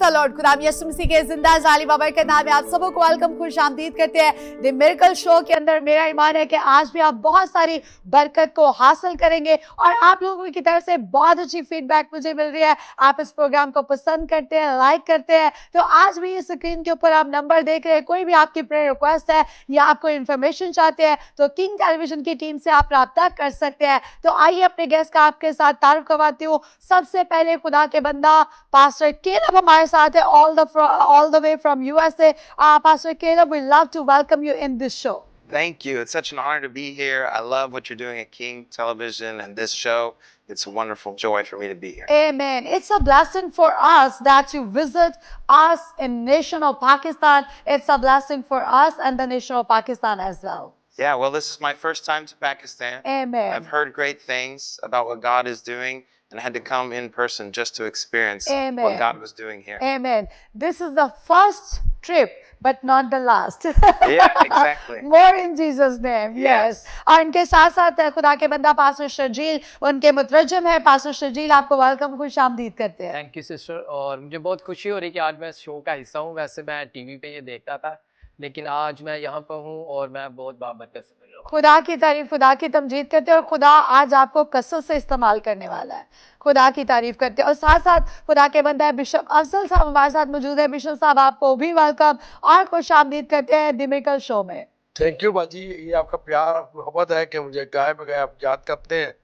The Lord. खुदा यीशु मसीह के जिंदा जाली बाबर के नाम में आप सबको को वेलकम, खुश आमदीद करते हैं द मिरेकल शो के अंदर। मेरा ईमान है कि आज भी आप बहुत सारी बरकत को हासिल करेंगे और आप लोगों की तरफ से बहुत अच्छी फीडबैक मुझे मिल रही है। आप इस प्रोग्राम को पसंद करते हैं, लाइक करते हैं। तो आज भी इस स्क्रीन के ऊपर आप नंबर देख रहे हैं, कोई भी आपकी प्रेयर रिक्वेस्ट है या आप कोई इन्फॉर्मेशन चाहते हैं तो किंग टेलीविजन की टीम से आप राब्ता कर सकते हैं। तो आइए अपने गेस्ट का आपके साथ तारुफ करवाती हूँ। सबसे पहले खुदा के बंदा पास्टर केलब हमारे साथ है, all the way from USA. Pastor Caleb, we love to welcome you in this show. Thank you. It's such an honor to be here. I love what you're doing at King Television and this show. It's a wonderful joy for me to be here. Amen. It's a blessing for us that you visit us in nation of Pakistan. It's a blessing for us and the nation of Pakistan as well. Yeah, well, this is my first time to Pakistan. Amen. I've heard great things about what God is doing and had to come in person just to experience Amen. what God was doing here. Amen. This is the first trip, but not the last. Yeah, exactly. More in Jesus' name. Yes. और इनके साथ साथ खुदा के बंदा pastor Sharjeel, उनके मुतरजम है। Pastor Sharjeel, आपको वेलकम, खुश आमदीद करते हैं। Thank you sister. और मुझे बहुत खुशी हो रही है कि आज मैं इस शो का हिस्सा हूँ। वैसे मैं टीवी पे ये देखता था, लेकिन आज मैं यहाँ पर हूँ और मैं बहुत बाबरकत से मिल रहा हूँ। खुदा की तारीफ, खुदा की तमजीद करते हैं और खुदा आज आपको कसरत से इस्तेमाल करने वाला है। खुदा की तारीफ करते हैं और साथ साथ खुदा के बंदा है बिशप अफजल साहब हमारे साथ मौजूद है। बिशप साहब, आपको भी वेलकम और खुश आमदीद करते हैं द मिरेकल शो में। थैंक यू बाजी, ये आपका प्यार मोहब्बत है कि मुझे गाय बगाए आप याद करते हैं।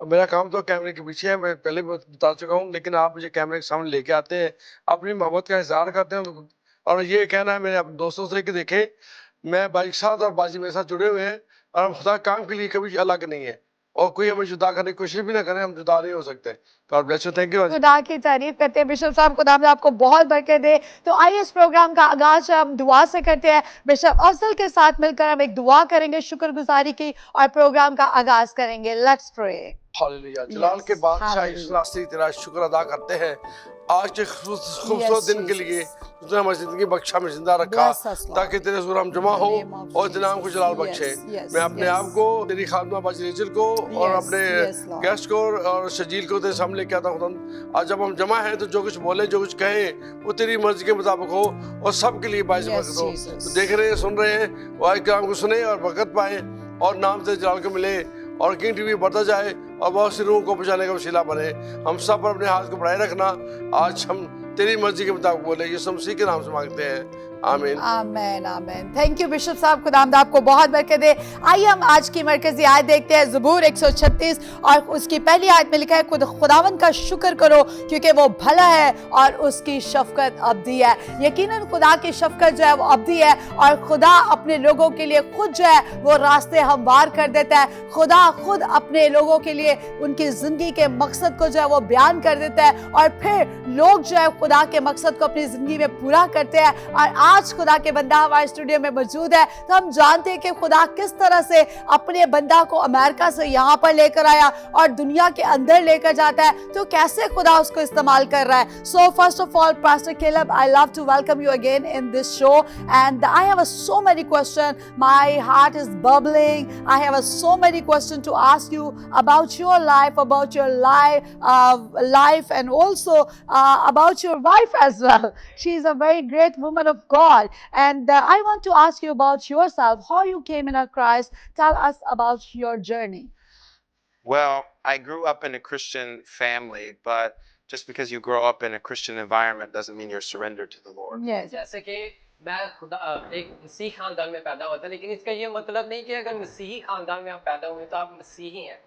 और मेरा काम तो कैमरे के पीछे है, मैं पहले भी बता चुका हूँ, लेकिन आप मुझे कैमरे के सामने लेके आते हैं, अपनी मोहब्बत का इजहार करते हैं। और ये कहना है मेरे दोस्तों से कि देखें, मैं बाजी के साथ और बाजी मेरे साथ जुड़े हुए हैं और हम खुदा काम के लिए कभी अलग नहीं है और कोई हमें जुदा करने की कोशिश भी ना करें, हम जुदा नहीं हो सकते। God bless you, thank you. खुदा की तारीफ करते हैं बिशप साहब, खुदा आपको बहुत बरकत दे। तो आइए इस प्रोग्राम का आगाज हम दुआ से करते हैं। बिशप अफजल के साथ मिलकर हम एक दुआ करेंगे शुक्रगुजारी की और प्रोग्राम का आगाज करेंगे। Let's pray. हालेलुया। जलाल के बादशाह इस्लाम तेरा शुक्र अदा करते हैं आज के खूबसूरत दिन के लिए जिसने हमारी जिंदगी बख्शा में जिंदा रखा ताकि तेरे हुजूर हम जमा हो और तेरे नाम को जलाल बख्शे। मैं अपने आप को, तेरी खादमा बाजी रेचल को और अपने गेस्ट को और शजील को तेरे सामने लेके आता हूँ। आज जब हम जमा हैं तो जो कुछ बोले, जो कुछ कहे वो तेरी मर्जी के मुताबिक हो और सबके लिए बाइस बरकत हो। तो देख रहे हैं, सुन रहे हैं, वो आज कलाम को सुने और बरकत पाए और नाम से जलाल को मिले और किंग टीवी बढ़ता जाए और बहुत सी रूहों को बचाने का वसीला बने। हम सब पर अपने हाथ को बढ़ाए रखना। आज हम तेरी मर्जी के मुताबिक बोले, यीशु मसीह के नाम से मांगते हैं, आमीन आमीन आमीन। थैंक यू बिशप साहब, खुदावंद आपको बहुत बरकत दे। आइए हम आज की मरकजी आयत देखते हैं, ज़बूर 136 और उसकी पहली आयत में लिखा है, खुदावंद का शुक्र करो क्योंकि वो भला है और उसकी शफकत अब्दी है। यकीनन खुदा की शफकत जो है वो अब्दी है और खुदा अपने लोगों के लिए खुद जो है वो रास्ते हमवार कर देता है। खुदा खुद अपने लोगों के लिए उनकी जिंदगी के मकसद को जो है वो बयान कर देता है और फिर लोग जो है खुदा के मकसद को अपनी जिंदगी में पूरा करते हैं। और आज खुदा के बंदा हमारे स्टूडियो में मौजूद है, तो हम जानते हैं कि खुदा किस तरह से अपने बंदा को अमेरिका से यहाँ पर लेकर आया और दुनिया के अंदर लेकर जाता है, तो कैसे खुदा उसको इस्तेमाल कर रहा है। So first of all pastor Caleb, I love to welcome you again in this show and I have so many questions. My heart is bubbling. I have so many questions to ask you about your life and also about your wife as well. She is a very great woman of God. And I want to ask you about yourself, how you came in Christ. Tell us about your journey. Well, I grew up in a Christian family, but just because you grow up in a Christian environment doesn't mean you're surrendered to the Lord. Yes. जैसे कि मैं खुदा एक मसीही खानदान में पैदा हुआ था, लेकिन इसका ये मतलब नहीं कि अगर मसीही खानदान में आप पैदा हुए तो आप मसीही हैं।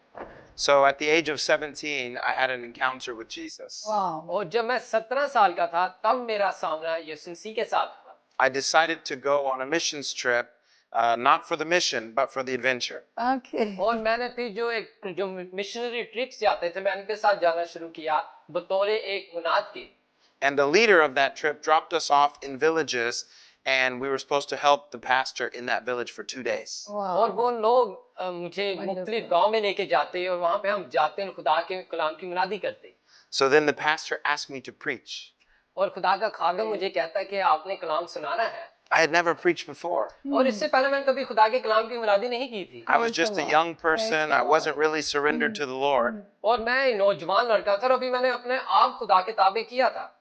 So at the age of 17, I had an encounter with Jesus. Wow. और जब मैं 17 साल का था तब मेरा सामना यीशु मसीह के साथ हुआ। I decided to go on a missions trip, not for the mission, but for the adventure. Okay. और मैंने फिर जो मिशनरी ट्रिप्स जाते थे, मैं उनके साथ जाना शुरू किया बतौर एक मुनाद के। And the leader of that trip dropped us off in villages, and we were supposed to help the pastor in that village for 2 days. Wow. और वो लोग मुझे मुख्तलिफ गांव में लेके जाते और वहाँ पे हम जाते हैं, खुदा के कलाम की मुनादी करते। So then the pastor asked me to preach. और खुदा का खादिम मुझे कहता कि आपने कलाम सुनाना है। I had never preached before. और इससे पहले मैंने कभी खुदा के कलाम की मुनादी नहीं की थी। I was just a young person. I wasn't really surrendered to the Lord. और मैं नौजवान लड़का था और अभी मैंने अपने आप खुदा के ताबे किया था।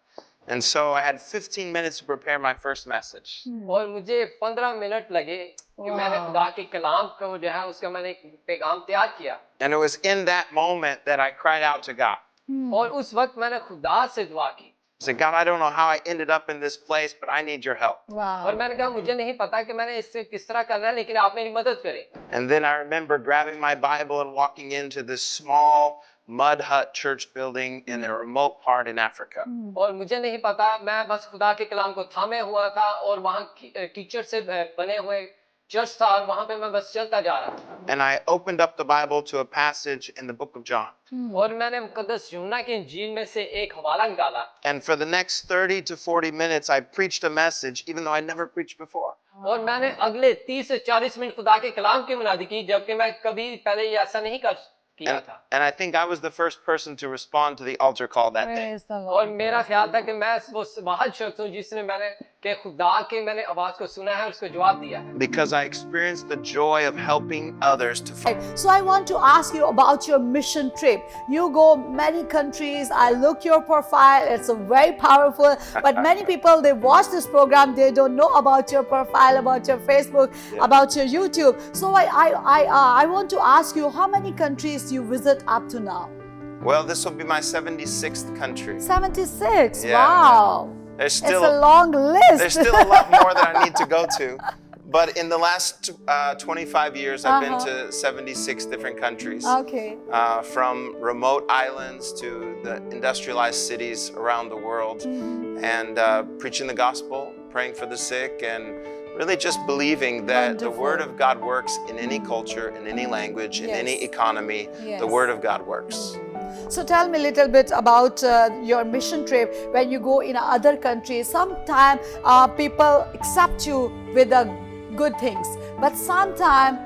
And so I had 15 minutes to prepare my first message. और मुझे 15 मिनट लगे कि मैंने खुदा के कलाम को जो है उसका मैंने एक पैगाम तैयार किया And it was in that moment that I cried out to God. और उस वक्त मैंने खुदा से दुआ की I said, God, I don't know how I ended up in this place, but I need your help. और मैंने कहा मुझे नहीं पता कि मैंने इससे किस तरह करना है लेकिन आप मेरी मदद करें And then I remember grabbing my Bible and walking into this small mud hut church building in a remote part in Africa. और मुझे नहीं पता मैं बस खुदा के कलाम को थामे हुआ था और वहाँ कीचड़ से बने हुए चर्च था और वहाँ पे मैं बस चलता जा रहा था And I opened up the Bible to a passage in the book of John. और मैंने मुकद्दस यूहन्ना की इंजील में से एक हवाला निकाला And for the next 30 to 40 minutes, I preached a message, even though I'd never preached before. और मैंने अगले 30 से 40 मिनट खुदा के कलाम की मुनादी की जबकि मैं कभी पहले ये ऐसा नहीं किया था And I think I was the first person to respond to the altar call that day. Praise the और Lord. मेरा ख्याल था कि मैं वो वाहद शख्स हूँ जिसने मैंने के खुदा के मैंने आवाज को सुना है उसको जवाब दिया है Because I experienced the joy of helping others to find. So I want to ask you about your mission trip. You go many countries. I look your profile. It's very powerful. But many people, they watch this program. They don't know about your profile, about your Facebook, about your YouTube. So I want to ask you, how many countries you visit up to now? Well, this will be my 76th country. 76. Yeah, Wow. There's It's still a long list. There's still a lot more that I need to go to. But in the last 25 years, I've been to 76 different countries. Okay. From remote islands to the industrialized cities around the world. And preaching the gospel, praying for the sick, and really just believing that the Wonderful. Word of God works in any culture, in any language, in any Yes. economy. Yes. The Word of God works. So tell me a little bit about your mission trip when you go in other countries. Sometimes people accept you with the good things, but sometimes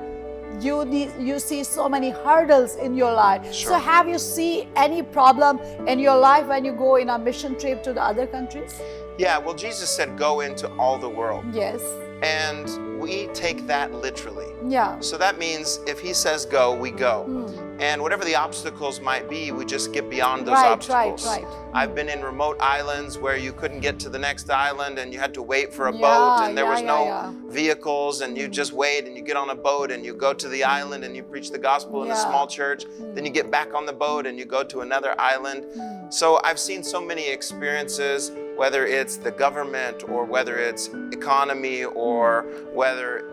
you see so many hurdles in your life. Sure. So have you seen any problem in your life when you go in a mission trip to the other countries? Yeah, well, Jesus said, go into all the world. Yes. And we take that literally. Yeah. So that means if he says go, we go. And whatever the obstacles might be, we just get beyond those obstacles. Right. I've been in remote islands where you couldn't get to the next island and you had to wait for a boat and there was no vehicles and you just wait and you get on a boat and you go to the island and you preach the gospel in a small church. Then you get back on the boat and you go to another island. So I've seen so many experiences, whether it's the government or whether it's economy or whether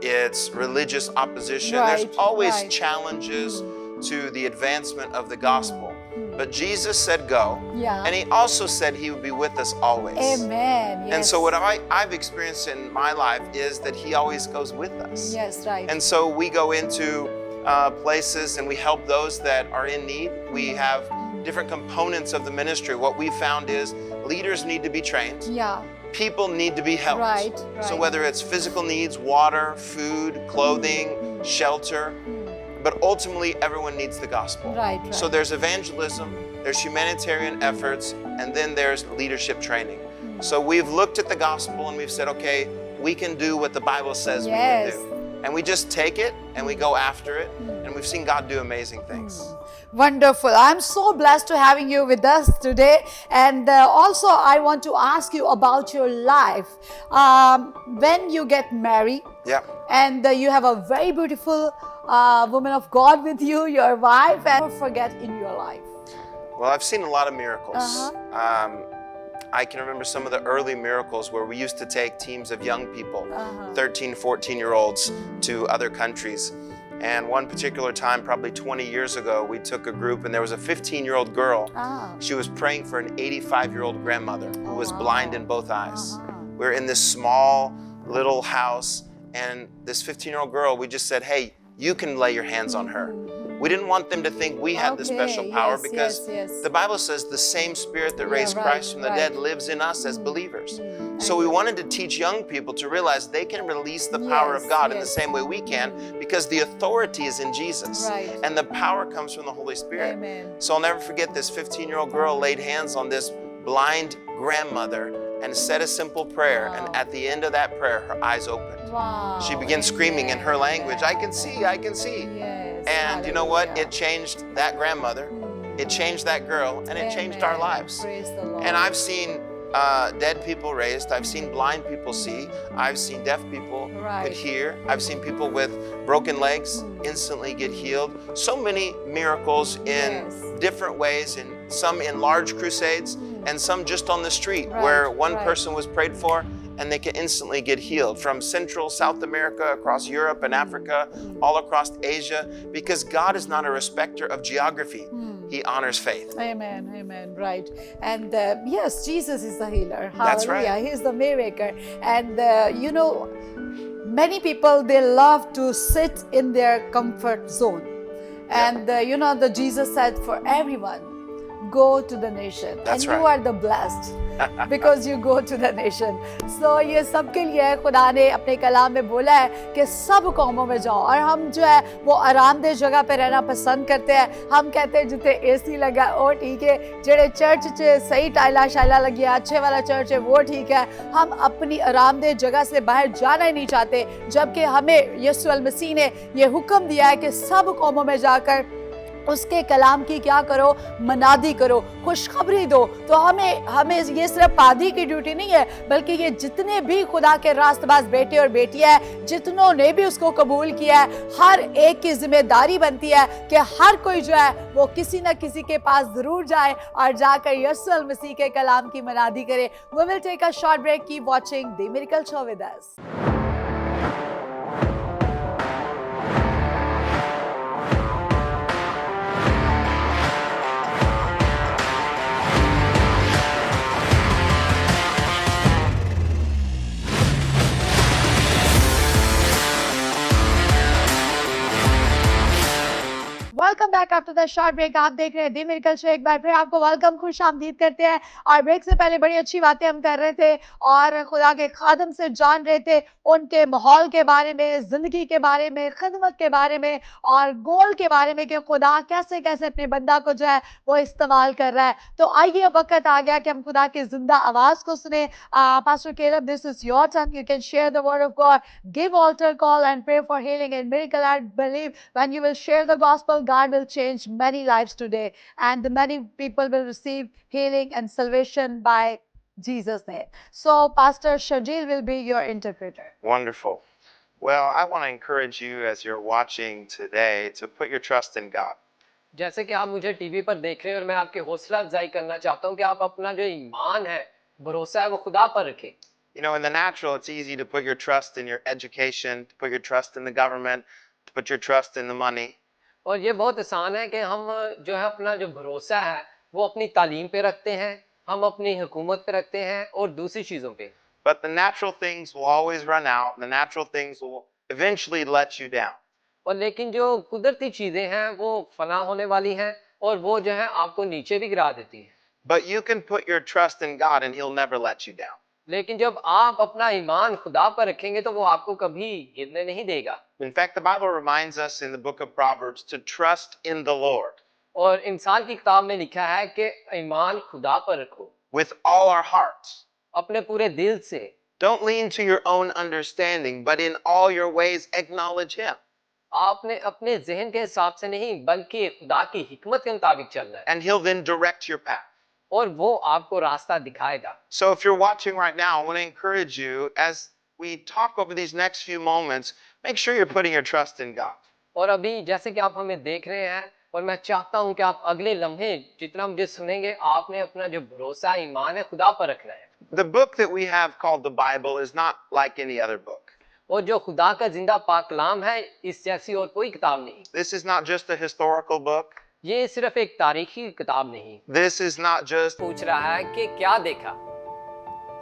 it's religious opposition. Right, There's always right. challenges to the advancement of the gospel. But Jesus said go, Yeah. and he also said he would be with us always. Amen. Yes. And so what I've experienced in my life is that he always goes with us. Yes, right. And so we go into places and we help those that are in need. We have different components of the ministry. What we found is leaders need to be trained. Yeah. People need to be helped. Right, So right. whether it's physical needs, water, food, clothing, shelter, but ultimately everyone needs the gospel. Right. So there's evangelism, there's humanitarian efforts, and then there's leadership training. So we've looked at the gospel and we've said, okay, we can do what the Bible says we Yes. can do. And we just take it and we go after it, and we've seen God do amazing things. Wonderful. I'm so blessed to having you with us today. And also, I want to ask you about your life. When you get married, Yeah. and you have a very beautiful woman of God with you, your wife, and never forget in your life. Well, I've seen a lot of miracles. I can remember some of the early miracles where we used to take teams of young people, 13, 14-year-olds, to other countries. And one particular time, probably 20 years ago, we took a group and there was a 15-year-old girl. She was praying for an 85-year-old grandmother who was blind in both eyes. We were in this small little house, and this 15-year-old girl, we just said, hey, you can lay your hands on her. We didn't want them to think we had the special power, yes, because yes. the Bible says the same Spirit that raised right, Christ from the right. dead lives in us as believers. So we wanted to teach young people to realize they can release the power of Yes, God in the yes. same way we can, because the authority is in Jesus. Right. And the power comes from the Holy Spirit. Amen. So I'll never forget this 15-year-old girl laid hands on this blind grandmother and said a simple prayer. Wow. And at the end of that prayer, her eyes opened. Wow. She began screaming in her language, I can see, I can see. Yes. And you know what? Hallelujah. It changed that grandmother, it changed that girl, and it changed our Amen. lives. Praise the Lord. And I've seen dead people raised. I've seen blind people see. I've seen deaf people Right. could hear. I've seen people with broken legs instantly get healed. So many miracles in Yes. different ways, and some in large crusades, and some just on the street Right, where one right. person was prayed for and they can instantly get healed from Central South America, across Europe and Africa, all across Asia, because God is not a respecter of geography. He honors faith. Amen, amen, right. And yes, Jesus is the healer. That's right. Hallelujah. He is the waymaker. And you know, many people, they love to sit in their comfort zone. And you know, the Jesus said for everyone, go to the nation. That's and you right. are the blessed because you go to the nation. So ये सबके लिए है, खुदा ने अपने कलाम में बोला है कि सब कौमों में जाओ. और हम जो है वो आरामदेह जगह पे रहना पसंद करते हैं. हम कहते हैं जिथे एसी लगा ओ ठीक है, जेड़े चर्च च सही टाइला शाइला लगी है, अच्छे वाला चर्च है वो ठीक है. हम अपनी आरामदेह जगह से बाहर जाना ही नहीं चाहते, जबकि हमें यीशु अल मसीह ने ये हुक्म दिया है कि सब कौमों में जाकर उसके कलाम की क्या करो, मनादी करो, खुशखबरी दो. तो हमें ये सिर्फ पादी की ड्यूटी नहीं है, बल्कि ये जितने भी खुदा के रास्तबाज बेटे और बेटियां हैं, जितनों ने भी उसको कबूल किया है, हर एक की जिम्मेदारी बनती है कि हर कोई जो है वो किसी न किसी के पास जरूर जाए और जाकर यीशु अल मसीह के कलाम की मनादी करे. We will take a short break. Keep watching The Miracle Show with us. Welcome back after the short break. आप देख रहे हैं दी मिरेकल शो. एक बार फिर आपको वेलकम, खुश आमदीद करते हैं. और ब्रेक से पहले बड़ी अच्छी बातें हम कर रहे थे और खुदा के खादम से जान रहे थे उनके माहौल के बारे में, जिंदगी के बारे में, खिदमत के बारे में और गोल के बारे में कि खुदा कैसे कैसे अपने बंदा को जो है वो इस्तेमाल कर रहा है. तो आइए वक्त आ गया कि हम खुदा की जिंदा आवाज को सुने. Pastor Caleb, this is your turn. You can share the word of God, give altar call and pray for healing and miracle. I believe when you will share the gospel, God will change many lives today, and many people will receive healing and salvation by Jesus' name. So, Pastor Shajil will be your interpreter. Wonderful. Well, I want to encourage you as you're watching today to put your trust in God. जैसे कि आप मुझे TV पर देख रहे हैं और मैं आपकी हौसला अफजाई करना चाहता हूँ कि आप अपना जो ईमान है, भरोसा है, वो खुदा पर रखें. You know, in the natural, it's easy to put your trust in your education, to put your trust in the government, to put your trust in the money. और ये बहुत आसान है कि हम जो है अपना जो भरोसा है वो अपनी तालीम पे रखते हैं, हम अपनी हुकूमत पे रखते हैं और दूसरी चीज़ों पे. But the natural things will always run out. The natural things will eventually let you down. और लेकिन जो कुदरती चीज़ें हैं वो फना होने वाली हैं और वो जो है आपको नीचे भी गिरा देती हैं. But you can put your trust in God and He'll never let you down. लेकिन जब आप अपना ईमान खुदा पर रखेंगे तो वो आपको कभी गिरने नहीं देगा. In fact, the Bible reminds us in the book of Proverbs to trust in the Lord और इंसान की किताब में लिखा है कि ईमान खुदा पर रखो with all our hearts. अपने पूरे दिल से. Don't lean to your own understanding, but in all your ways acknowledge Him. आपने अपने जहन के हिसाब से नहीं बल्कि खुदा की हिकमत के मुताबिक चलना है And He'll then direct your path. और वो आपको रास्ता दिखाएगा. So if you're watching right now, I want to encourage you as we talk over these next few moments, make sure you're putting your trust in God. और अभी जैसे कि आप हमें देख रहे हैं और मैं चाहता हूं कि आप अगले लम्हे जितना मुझे सुनेंगे आपने अपना जो भरोसा ईमान है खुदा पर रखना है. The book that we have called the Bible is not like any other book. और जो खुदा का जिंदा पाक कलाम है इस जैसी और कोई किताब नहीं. This is not just a historical book. ये सिर्फ एक तारीखी किताब नहीं. This is not just. पूछ रहा है कि क्या देखा.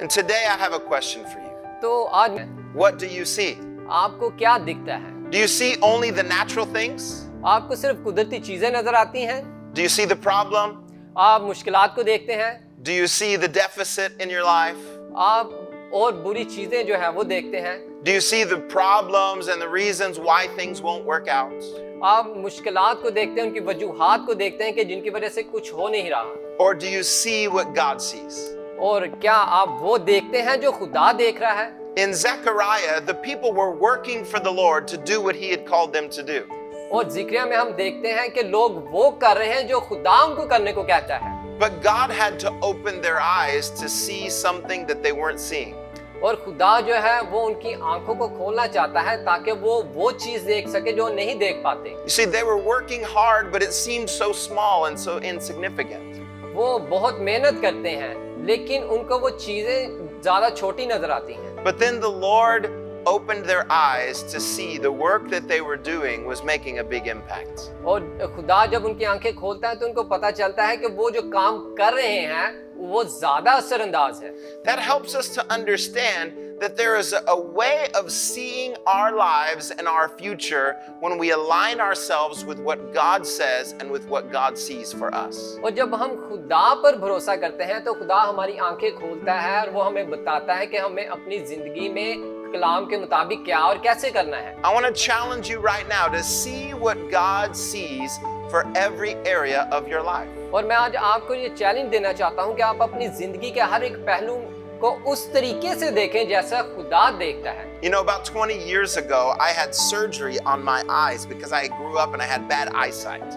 And today I have a question for you. तो आज What do you see? आपको क्या दिखता है? Do you see only the natural things? आपको सिर्फ कुदरती चीजें नजर आती हैं? Do you see the problem? आप मुश्किलात को देखते हैं? Do you see the deficit in your life? आप और बुरी चीजें जो है वो देखते हैं? Do you see the problems and the reasons why things won't work out? आप मुश्किलात को देखते हैं, उनकी वजूहात को देखते हैं कि जिनकी वजह से कुछ हो नहीं रहा. Or do you see what God sees? और क्या आप वो देखते हैं जो खुदा देख रहा है? In Zechariah, the people were working for the Lord to do what He had called them to do. और जिक्रिया में हम देखते हैं कि लोग वो कर रहे हैं जो खुदा उनको करने को कहता है. But God had to open their eyes to see something that they weren't seeing. और खुदा जो है वो उनकी आंखों को खोलना चाहता है ताकि वो चीज देख सके जो नहीं देख पाते। You see, they were working hard, but it seemed so small and so insignificant. वो बहुत मेहनत करते हैं लेकिन उनको वो चीजें ज्यादा छोटी नजर आती हैं। But then the Lord opened their eyes to see the work that they were doing was making a big impact. और खुदा जब उनकी आंखें खोलता है तो उनको पता चलता है कि वो जो काम कर रहे हैं वो ज्यादा असरअंदाज है। That helps us to understand that there is a way of seeing our lives and our future when we align ourselves with what God says and with what God sees for us. और जब हम खुदा पर भरोसा करते हैं तो खुदा हमारी आंखें खोलता है और वो हमें बताता है कि हमें अपनी जिंदगी में कलाम के मुताबिक क्या और कैसे करना है। I want to challenge you right now to see what God sees for every area of your life. और मैं आज आपको ये चैलेंज देना चाहता हूँ कि आप अपनी जिंदगी के हर एक पहलू को उस तरीके से देखें जैसा खुदा देखता है। You know, about 20 years ago, I had surgery on my eyes because I grew up and I had bad eyesight.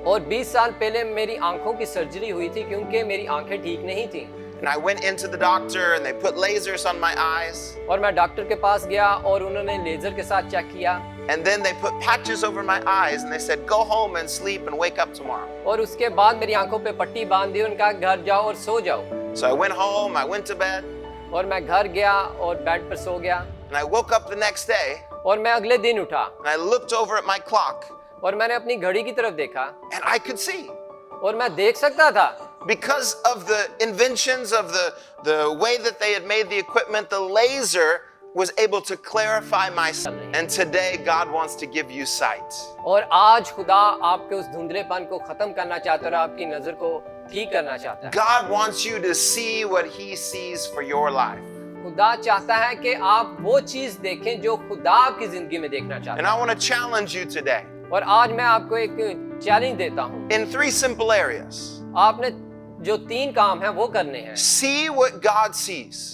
और 20 साल पहले मेरी आंखों की सर्जरी हुई थी क्योंकि मेरी आंखें ठीक नहीं थी। And I went into the doctor and they put lasers on my eyes. और मैं डॉक्टर के पास गया और उन्होंने लेजर के साथ चेक किया। And then they put patches over my eyes and they said, go home and sleep and wake up tomorrow. और उसके बाद मेरी आंखों पे पट्टी बांध दी, उनका घर जाओ और सो जाओ। So I went home, I went to bed. और मैं घर गया और बेड पर सो गया। And I woke up the next day. और मैं अगले दिन उठा। And I looked over at my clock. और मैंने अपनी घड़ी की तरफ देखा। And I could see. और मैं देख सकता था। Because of the inventions of the way that they had made the equipment, the laser was able to clarify my sight. And today God wants to give you sight. और आज खुदा आपके उस धुंधलेपन को खत्म करना चाहता है और आपकी नजर को ठीक करना चाहता है। God wants you to see what He sees for your life. खुदा चाहता है कि आप वो चीज देखें जो खुदा आपकी जिंदगी में देखना चाहता And है। I want to challenge you today. और आज मैं आपको एक चैलेंज देता हूँ। In 3 simple areas. आपने जो 3 काम है वो करने हैं। See what God sees.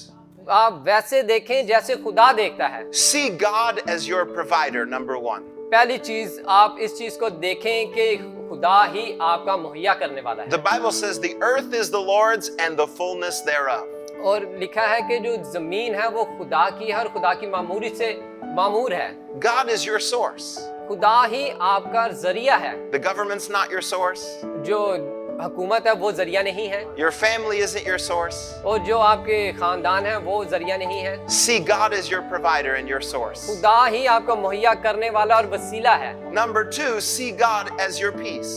आप वैसे देखें जैसे खुदा देखता है। See God as your provider, number 1. पहली चीज आप इस चीज को देखें कि खुदा ही आपका मुहैया करने वाला है। The Bible says the earth is the Lord's and the fullness thereof. और लिखा है कि जो जमीन है वो खुदा की है और खुदा की मामूरी से मामूर है। God is your source. खुदा ही आपका जरिया है। The government's not your source. जो हुकूमत है वो जरिया नहीं है। Your family isn't your source. और जो आपके खानदान है वो जरिया नहीं है। See God as your provider and your source. खुदा ही आपको मुहैया करने वाला और वसीला है। Number 2, see God as your peace.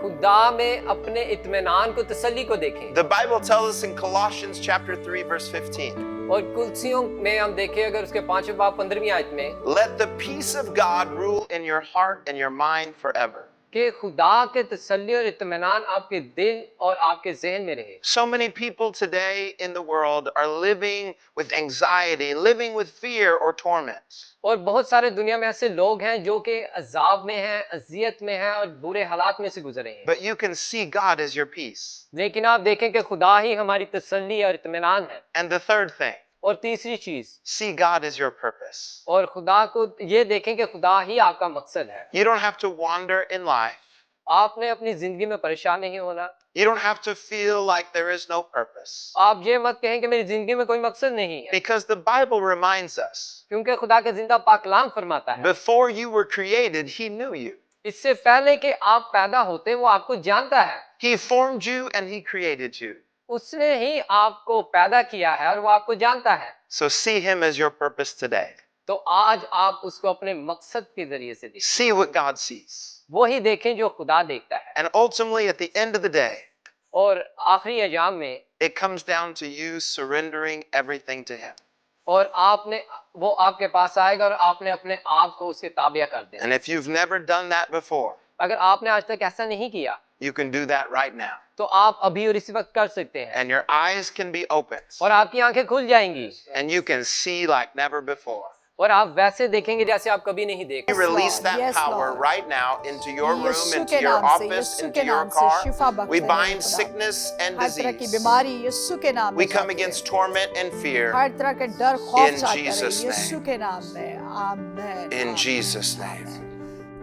खुदा में अपने इत्मीनान को तसल्ली को देखें। The Bible tells us in Colossians chapter 3 verse 15. और कुलसियों में हम देखें अगर उसके 5वें बाब 15वीं आयत में Let the peace of God rule in your heart and your mind forever. कि खुदा के तसल्ली और इत्मीनान आपके दिल और आपके ज़हन में रहे। So many people today in the world are living with anxiety, living with fear or torment. और बहुत सारे दुनिया में ऐसे लोग हैं जो कि अजाब में हैं, अजियत में हैं और बुरे हालात में से गुजरे हैं। But you can see God as your peace. लेकिन आप देखें कि खुदा ही हमारी तसल्ली और इत्मीनान है। And the third thing, और तीसरी चीज, see God as your purpose. और खुदा को ये देखें कि खुदा ही आपका मकसद है। You don't have to wander in life. आपने अपनी जिंदगी में परेशान नहीं होना। You don't have to feel like there is no purpose. आप ये मत कहें कि मेरी जिंदगी में कोई मकसद नहीं है। Because the Bible reminds us, क्योंकि खुदा के जिंदा पाक कलाम फरमाता है, before you were created, He knew you. इससे पहले कि आप पैदा होते वो आपको जानता है। He formed you and He created you. उसने ही आपको पैदा किया है और वो आपको जानता है। So see Him as your purpose today. तो आज आप उसको अपने मकसद के जरिए से देखें। See what God sees. वो ही देखें जो खुदा देखता है। And ultimately, at the end of the day, और आखिरी अयाम में it comes down to you surrendering everything to Him. और आपने वो आपके पास आएगा और आपने अपने आप को उसके ताबिया कर देना। And if you've never done that before, अगर आपने आज तक ऐसा नहीं किया you can do that right now. तो आप अभी और इसी वक्त कर सकते हैं And your eyes can be opened. और आपकी आंखें खुल जाएंगी And you can see like never before. और आप वैसे देखेंगे जैसे आप कभी नहीं देखे। We release Lord. that Yes, power Lord. right now into your room, Yeshu into के your नाम से, office, यीशु into के your नाम से car. शिफा बख्श We रहे हैं bind खुदा। sickness and हर तरह की disease. बीमारी यीशु के नाम में We come जाती है। against torment and fear हर तरह के डर खौफ in जाते रहे Jesus' यीशु name. के नाम में। आमीन। In Jesus' name.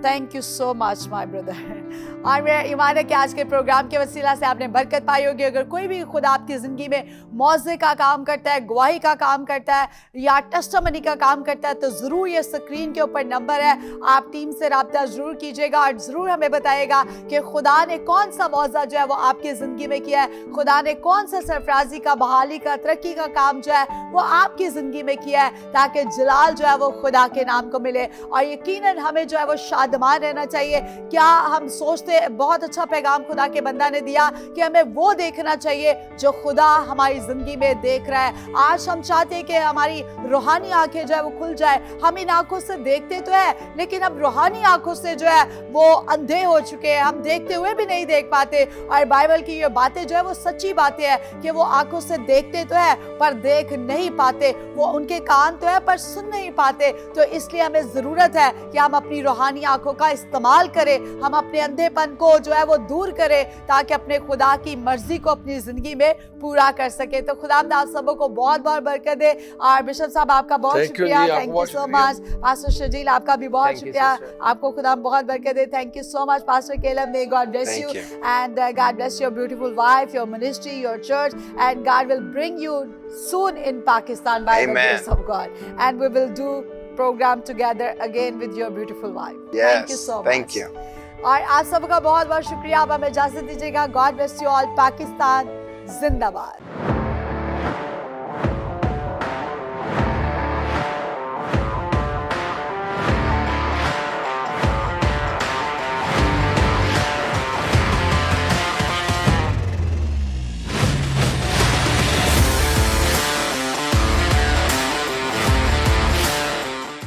Thank you so much my brother. और मेरा ईमान है कि आज के प्रोग्राम के वसीला से आपने बरकत पाई होगी। अगर कोई भी खुदा आपकी ज़िंदगी में मौज़े का काम करता है, गवाही का काम करता है या टेस्टिमनी का काम करता है, तो ज़रूर ये स्क्रीन के ऊपर नंबर है, आप टीम से रब्ता ज़रूर कीजिएगा और ज़रूर हमें बताइएगा कि खुदा ने कौन सा मौज़ा जो है वो आपकी ज़िंदगी में किया है, खुदा ने कौन सा सरफराजी का, बहाली का, तरक्की का काम जो है वो आपकी ज़िंदगी में किया है, ताकि जलाल जो है वो खुदा के नाम को मिले। और यकीनन हमें जो है वो शादमान रहना चाहिए। क्या हम सोचते बहुत अच्छा पैगाम खुदा के बंदा ने दिया कि हमें वो देखना चाहिए जो खुदा हमारी जिंदगी में देख रहा है। आज हम चाहते हैं कि हमारी रूहानी आंखें जो है वो खुल जाए। हम इन आंखों से देखते तो है, लेकिन अब रूहानी आंखों से जो है वो अंधे हो चुके हैं, हम देखते हुए भी नहीं देख पाते। और बाइबल की ये बातें जो है वो सच्ची बातें हैं कि वो आंखों से देखते तो है पर देख नहीं पाते, वो उनके कान तो है पर सुन नहीं पाते। तो इसलिए हमें जरूरत है कि हम अपनी रूहानी आंखों का इस्तेमाल करें, हम अपने अंधेपन को जो है वो दूर करें, ताकि अपने खुदा की मर्जी को अपनी जिंदगी में पूरा कर सके। तो खुदा आप सबों को बहुत बहुत बरकत दे। और बिशप साहब आपका बहुत शुक्रिया, thank you so much. Pastor Shajeel आपका भी बहुत शुक्रिया, आपको खुदा बहुत बरकत दे। Thank you so much pastor Kellum, may God bless you and God bless your beautiful wife, your ministry, your church, and God will bring you soon in Pakistan by the grace of God, and we will do program together again with your beautiful wife. Yes, thank you so much. thank you. और आप सबका बहुत बहुत शुक्रिया। आप हमें इजाजत दीजिएगा। God bless you all. Pakistan जिंदाबाद।